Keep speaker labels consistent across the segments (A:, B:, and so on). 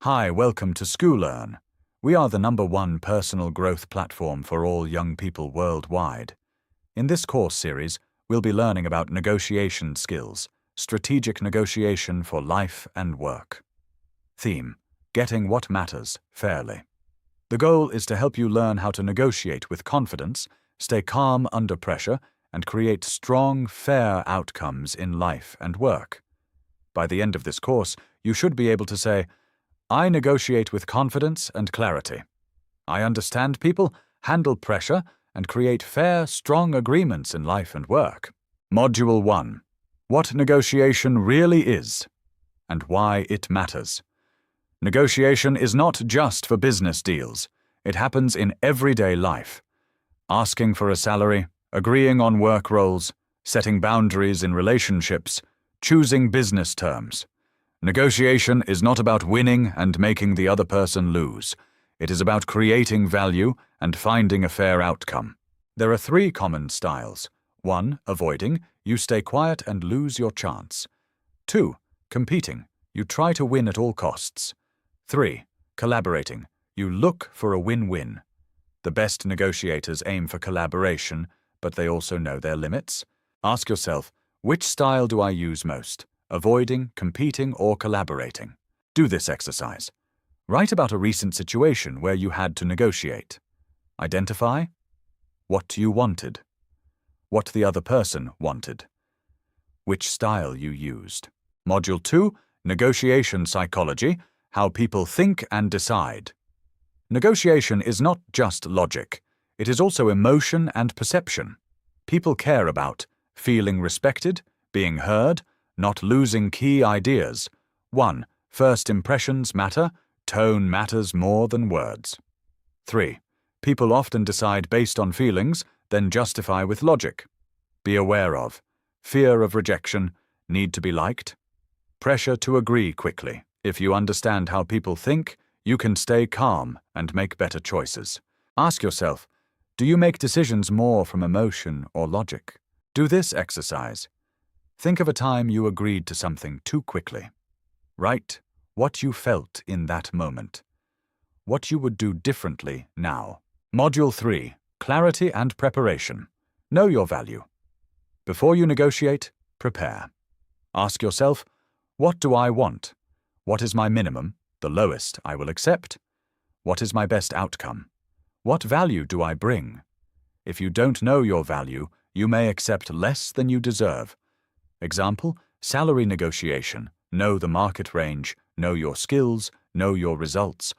A: Hi, welcome to Skulearn. We are the #1 personal growth platform for all young people worldwide. In this course series, we'll be learning about negotiation skills, strategic negotiation for life and work. Theme: Getting what matters fairly. The goal is to help you learn how to negotiate with confidence, stay calm under pressure, and create strong, fair outcomes in life and work. By the end of this course, you should be able to say, I negotiate with confidence and clarity. I understand people, handle pressure, and create fair, strong agreements in life and work. Module 1. What negotiation really is, and why it matters. Negotiation is not just for business deals. It happens in everyday life. Asking for a salary, agreeing on work roles, setting boundaries in relationships, choosing business terms. Negotiation is not about winning and making the other person lose. It is about creating value and finding a fair outcome. There are 3 common styles. 1. Avoiding. You stay quiet and lose your chance. 2. Competing. You try to win at all costs. 3. Collaborating. You look for a win-win. The best negotiators aim for collaboration, but they also know their limits. Ask yourself, which style do I use most? Avoiding, competing, or collaborating? Do this exercise. Write about a recent situation where you had to negotiate. Identify what you wanted, what the other person wanted, which style you used. Module 2, Negotiation Psychology, How People Think and Decide. Negotiation is not just logic. It is also emotion and perception. People care about feeling respected, being heard, not losing key ideas. 1. First impressions matter. Tone matters more than words. 3. People often decide based on feelings, then justify with logic. Be aware of fear of rejection, need to be liked, pressure to agree quickly. If you understand how people think, you can stay calm and make better choices. Ask yourself, do you make decisions more from emotion or logic? Do this exercise. Think of a time you agreed to something too quickly. Write what you felt in that moment. What you would do differently now. Module 3. Clarity and Preparation. Know your value. Before you negotiate, prepare. Ask yourself, what do I want? What is my minimum, the lowest I will accept? What is my best outcome? What value do I bring? If you don't know your value, you may accept less than you deserve. Example, salary negotiation. Know the market range, know your skills, know your results.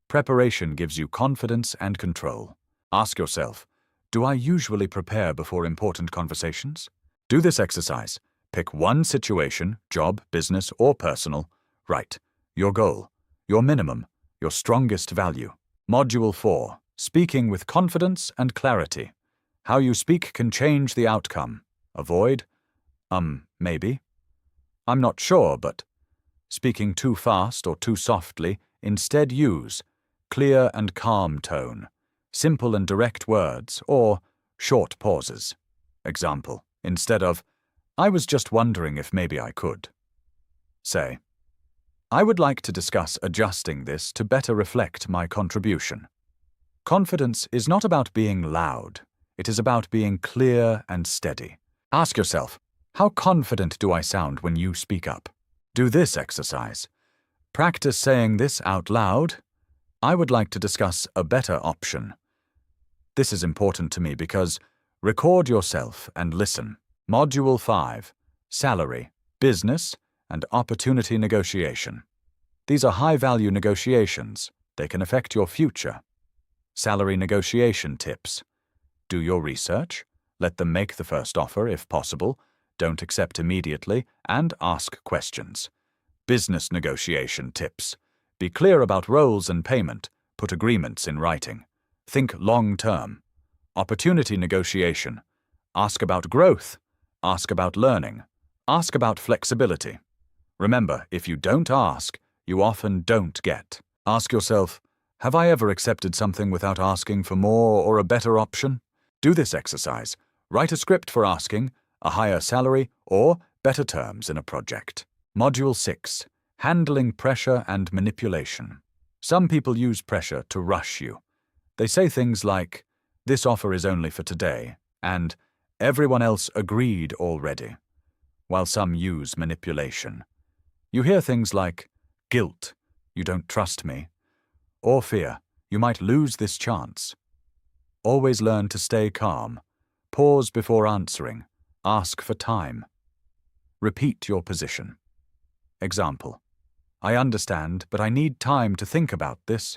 A: Preparation gives you confidence and control. Ask yourself, do I usually prepare before important conversations? Do this exercise. Pick one situation, job, business, or personal. Write your goal, your minimum, your strongest value. Module 4. Speaking with confidence and clarity. How you speak can change the outcome. Avoid maybe. I'm not sure, but. Speaking too fast or too softly, instead use clear and calm tone, simple and direct words, or short pauses. Example, instead of, I was just wondering if maybe I could. Say, I would like to discuss adjusting this to better reflect my contribution. Confidence is not about being loud. It is about being clear and steady. Ask yourself, how confident do I sound when you speak up? Do this exercise. Practice saying this out loud. I would like to discuss a better option. This is important to me because record yourself and listen. Module 5. Salary, Business, and Opportunity Negotiation. These are high-value negotiations. They can affect your future. Salary negotiation tips. Do your research. Let them make the first offer if possible. Don't accept immediately, and ask questions. Business negotiation tips. Be clear about roles and payment. Put agreements in writing. Think long-term. Opportunity negotiation. Ask about growth. Ask about learning. Ask about flexibility. Remember, if you don't ask, you often don't get. Ask yourself, have I ever accepted something without asking for more or a better option? Do this exercise. Write a script for asking, a higher salary, or better terms in a project. Module 6. Handling pressure and manipulation. Some people use pressure to rush you. They say things like, "This offer is only for today," and "Everyone else agreed already," while some use manipulation. You hear things like, "Guilt, you don't trust me," or fear, "You might lose this chance." Always learn to stay calm. Pause before answering. Ask for time. Repeat your position. Example: "I understand, but I need time to think about this."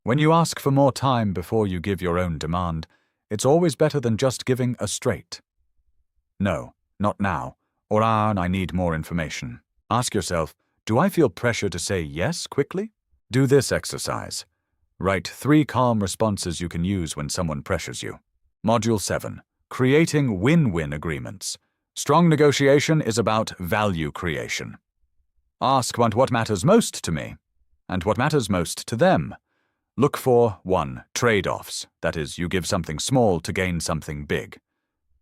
A: When you ask for more time before you give your own demand, it's always better than just giving a straight "No, not now," or "I need more information." Ask yourself, do I feel pressure to say yes quickly? Do this exercise. Write 3 calm responses you can use when someone pressures you. Module 7. Creating win-win agreements. Strong negotiation is about value creation. Ask what matters most to me, and what matters most to them. Look for 1. Trade-offs, that is, you give something small to gain something big.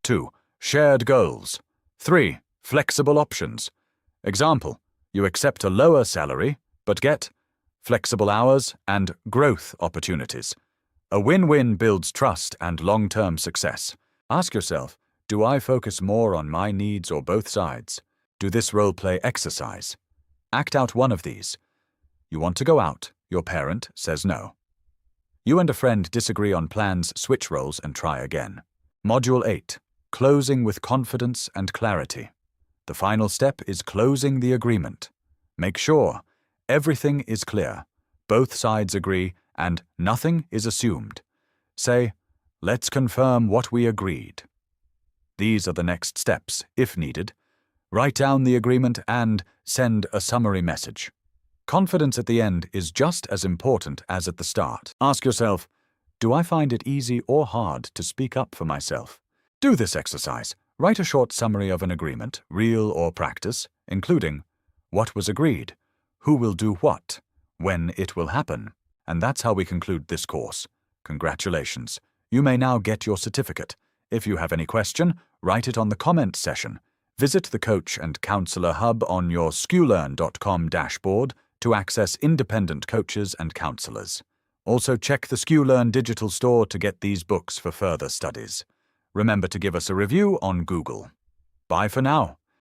A: 2. Shared goals. 3. Flexible options. Example: you accept a lower salary, but get flexible hours and growth opportunities. A win-win builds trust and long-term success. Ask yourself, do I focus more on my needs or both sides? Do this role-play exercise. Act out one of these. You want to go out, your parent says no. You and a friend disagree on plans, switch roles and try again. Module 8. Closing with confidence and clarity. The final step is closing the agreement. Make sure everything is clear, both sides agree, and nothing is assumed. Say, "Let's confirm what we agreed." These are the next steps, if needed. Write down the agreement and send a summary message. Confidence at the end is just as important as at the start. Ask yourself, do I find it easy or hard to speak up for myself? Do this exercise. Write a short summary of an agreement, real or practice, including what was agreed, who will do what, when it will happen. And that's how we conclude this course. Congratulations. You may now get your certificate. If you have any question, write it on the comment section. Visit the Coach and Counselor Hub on your Skulearn.com dashboard to access independent coaches and counselors. Also check the Skulearn digital store to get these books for further studies. Remember to give us a review on Google. Bye for now.